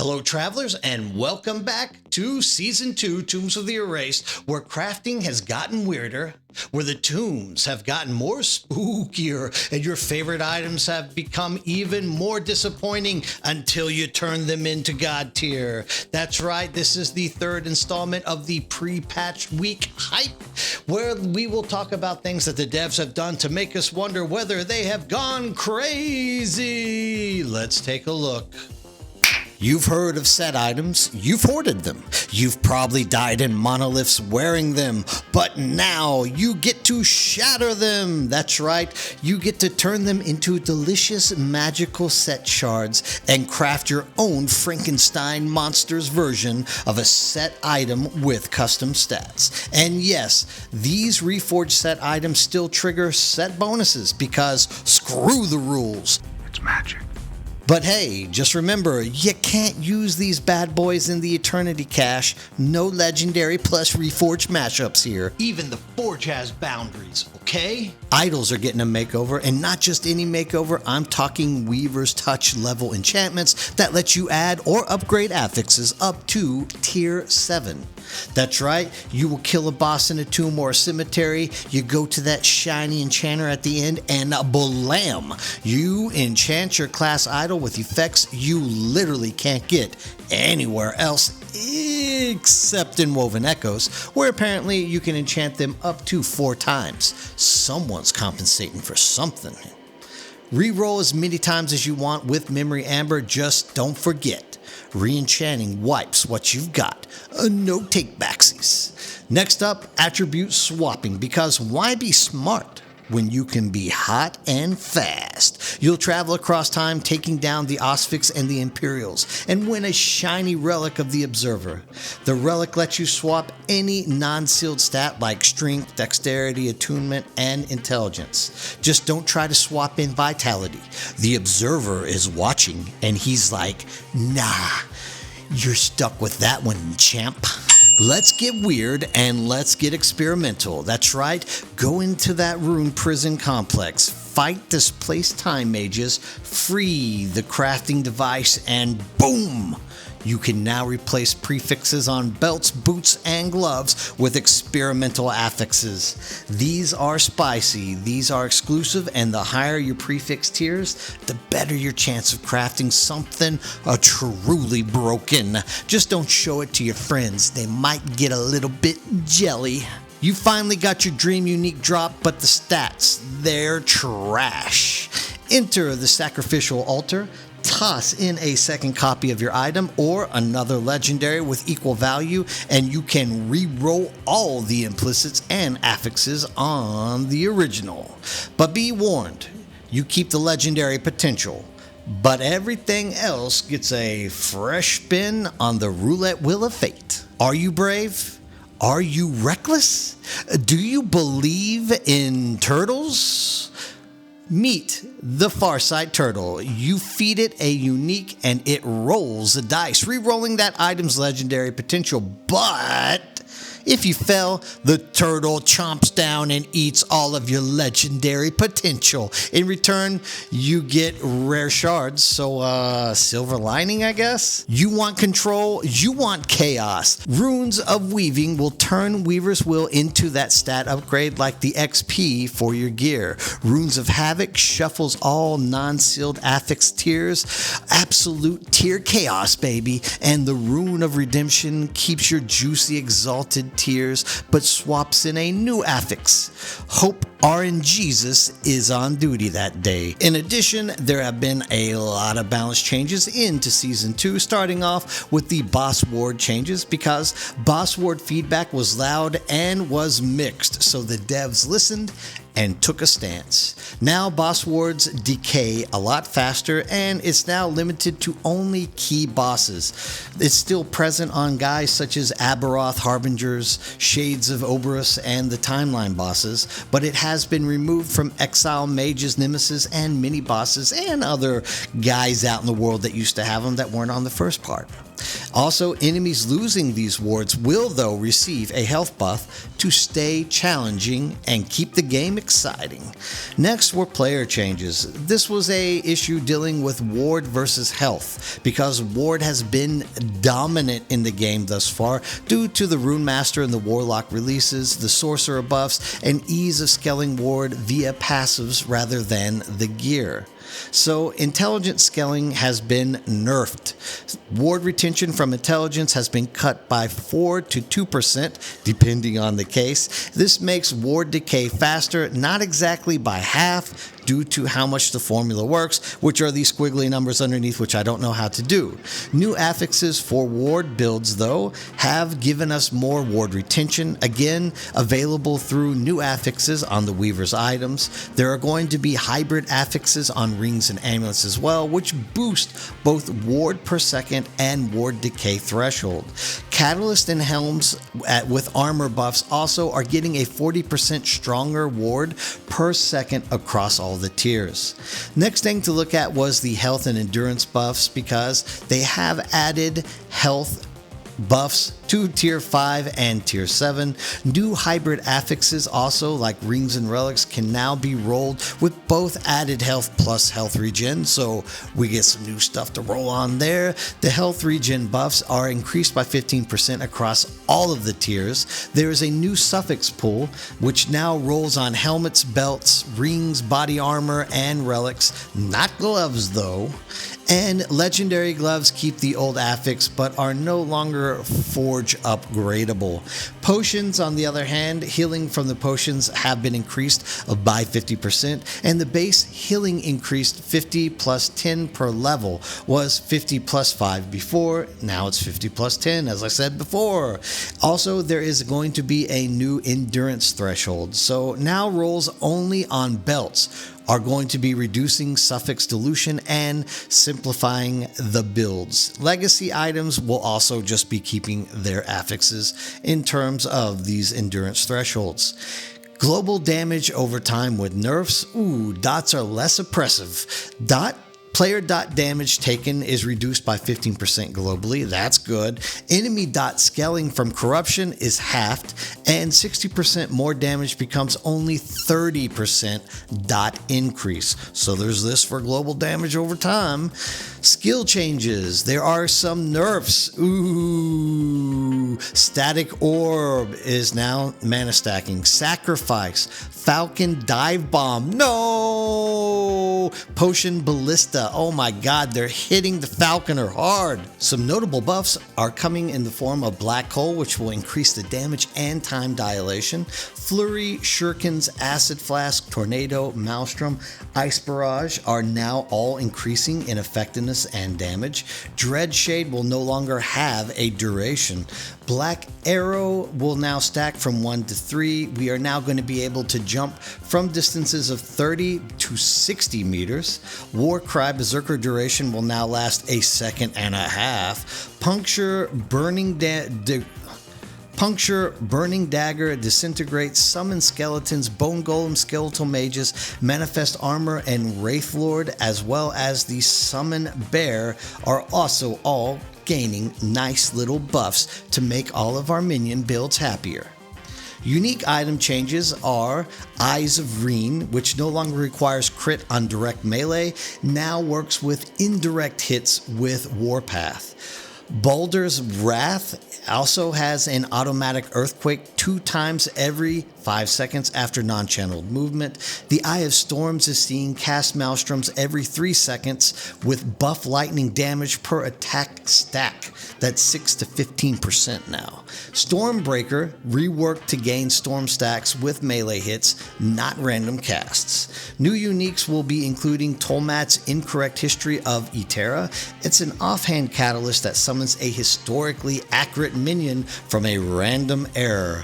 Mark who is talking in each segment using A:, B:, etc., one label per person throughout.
A: Hello travelers, and welcome back to Season 2, Tombs of the Erased, where crafting has gotten weirder, where the tombs have gotten more spookier, and your favorite items have become even more disappointing until you turn them into God tier. That's right, this is the third installment of the pre-patch week hype, where we will talk about things that the devs have done to make us wonder whether they have gone crazy. Let's take a look. You've heard of set items, you've hoarded them, you've probably died in monoliths wearing them, but now you get to shatter them. That's right, you get to turn them into delicious magical set shards and craft your own Frankenstein monsters version of a set item with custom stats. And yes, these reforged set items still trigger set bonuses because screw the rules.
B: It's magic.
A: But hey, just remember, you can't use these bad boys in the Eternity Cache. No legendary plus reforged mashups here. Even the Forge has boundaries, okay? Idols are getting a makeover, and not just any makeover, I'm talking Weaver's Touch level enchantments that let you add or upgrade affixes up to tier 7. That's right, you will kill a boss in a tomb or a cemetery, you go to that shiny enchanter at the end, and blam! You enchant your class idol with effects you literally can't get anywhere else except in Woven Echoes, where apparently you can enchant them up to 4 times. Someone's compensating for something. Reroll as many times as you want with Memory Amber, just don't forget. Re-enchanting wipes what you've got. No take-backsies. Next up, attribute swapping, because why be smart when you can be hot and fast? You'll travel across time taking down the Osphix and the Imperials and win a shiny relic of the Observer. The relic lets you swap any non-sealed stat like strength, dexterity, attunement, and intelligence. Just don't try to swap in vitality. The Observer is watching and he's like, nah, you're stuck with that one, champ. Let's get weird and let's get experimental. That's right, go into that rune prison complex, fight displaced time mages, free the crafting device, and boom! You can now replace prefixes on belts, boots, and gloves with experimental affixes. These are spicy, these are exclusive, and the higher your prefix tiers, the better your chance of crafting something truly broken. Just don't show it to your friends, they might get a little bit jelly. You finally got your dream unique drop, but the stats, they're trash. Enter the sacrificial altar, toss in a second copy of your item or another legendary with equal value, and you can re-roll all the implicits and affixes on the original. But be warned, you keep the legendary potential, but everything else gets a fresh spin on the roulette wheel of fate. Are you brave? Are you reckless? Do you believe in turtles? Meet the Farsight Turtle. You feed it a unique and it rolls the dice, re-rolling that item's legendary potential. But if you fail, the turtle chomps down and eats all of your legendary potential. In return, you get rare shards, so silver lining, I guess? You want control, you want chaos. Runes of Weaving will turn Weaver's Will into that stat upgrade like the XP for your gear. Runes of Havoc shuffles all non-sealed affix tiers. Absolute tier chaos, baby. And the Rune of Redemption keeps your juicy exalted tiers, but swaps in a new affix. Hope RNGesus is on duty that day. In addition, there have been a lot of balance changes into Season 2, starting off with the Boss Ward changes, because Boss Ward feedback was loud and was mixed, so the devs listened and took a stance. Now boss wards decay a lot faster, and it's now limited to only key bosses. It's still present on guys such as Aberoth, Harbingers, Shades of Orobyss, and the timeline bosses, but it has been removed from Exile Mages, Nemesis, and mini bosses, and other guys out in the world that used to have them that weren't on the first part. Also, enemies losing these wards will though receive a health buff to stay challenging and keep the game exciting. Next were player changes. This was a issue dealing with ward versus health, because ward has been dominant in the game thus far due to the Rune Master and the Warlock releases, the Sorcerer buffs, and ease of scaling ward via passives rather than the gear. So intelligent scaling has been nerfed. Ward retention from intelligence has been cut by 4 to 2% depending on the case. This makes ward decay faster, not exactly by half due to how much the formula works, which are these squiggly numbers underneath, which I don't know how to do. New affixes for ward builds though have given us more ward retention, again available through new affixes on the Weaver's items. There are going to be hybrid affixes on rings and amulets as well, which boost both ward per second and ward decay threshold. Catalyst and helms with armor buffs also are getting a 40% stronger ward per second across all the tiers. Next thing to look at was the health and endurance buffs, because they have added health buffs to tier 5 and tier 7. New hybrid affixes also, like rings and relics, can now be rolled with both added health plus health regen, so we get some new stuff to roll on there. The health regen buffs are increased by 15% across all of the tiers. There is a new suffix pool which now rolls on helmets, belts, rings, body armor, and relics, not gloves though. And legendary gloves keep the old affix but are no longer forge upgradable. Potions, on the other hand, healing from the potions have been increased by 50%, and the base healing increased 50 plus 10 per level. Was 50 plus 5 before, now it's 50 plus 10 as I said before. Also, there is going to be a new endurance threshold, so now rolls only on belts are going to be reducing suffix dilution and simplifying the builds. Legacy items will also just be keeping their affixes in terms of these endurance thresholds. Global damage over time with nerfs. Dots are less oppressive. Player dot damage taken is reduced by 15% globally. That's good. Enemy dot scaling from corruption is halved, and 60% more damage becomes only 30% dot increase. So there's this for global damage over time. Skill changes. There are some nerfs. Static Orb is now mana stacking. Sacrifice. Falcon Dive Bomb. No! Potion Ballista. Oh my god, they're hitting the Falconer hard. Some notable buffs are coming in the form of Black Hole, which will increase the damage and time dilation. Flurry, Shurikens, Acid Flask, Tornado, Maelstrom, Ice Barrage are now all increasing in effectiveness and damage. Dread Shade will no longer have a duration. Black Arrow will now stack from 1 to 3. We are now going to be able to jump from distances of 30 to 60 meters. Warcry Berserker duration will now last a second and a half. Puncture, Burning Dagger, Disintegrate, Summon Skeletons, Bone Golem, Skeletal Mages, Manifest Armor, and Wraith Lord, as well as the Summon Bear, are also all gaining nice little buffs to make all of our minion builds happier. Unique item changes are Eyes of Ruin, which no longer requires crit on direct melee, now works with indirect hits with Warpath. Baldur's Wrath also has an automatic earthquake 2 times every 5 seconds after non-channeled movement. The Eye of Storms is seeing cast Maelstroms every 3 seconds with buff lightning damage per attack stack. That's 6 to 15% now. Stormbreaker reworked to gain storm stacks with melee hits, not random casts. New uniques will be including Tolmat's Incorrect History of Eterra. It's an offhand catalyst that summons a historically accurate minion from a random error.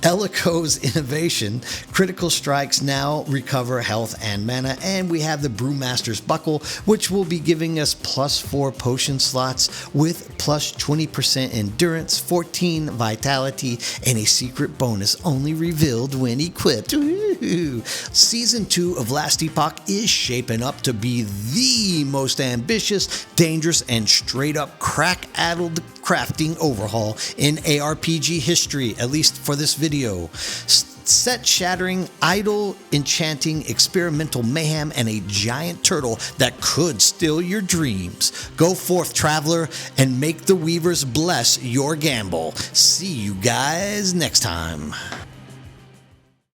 A: Eliko's innovation, critical strikes now recover health and mana, and we have the Brewmaster's Buckle, which will be giving us +4 potion slots with plus 20% endurance, 14 vitality, and a secret bonus only revealed when equipped. Ooh. Season 2 of Last Epoch is shaping up to be the most ambitious, dangerous, and straight up crack-addled crafting overhaul in ARPG history, at least for this video. Set Shattering, idle, enchanting, experimental mayhem, and a giant turtle that could steal your dreams. Go forth, traveler, and make the weavers bless your gamble. See you guys next time.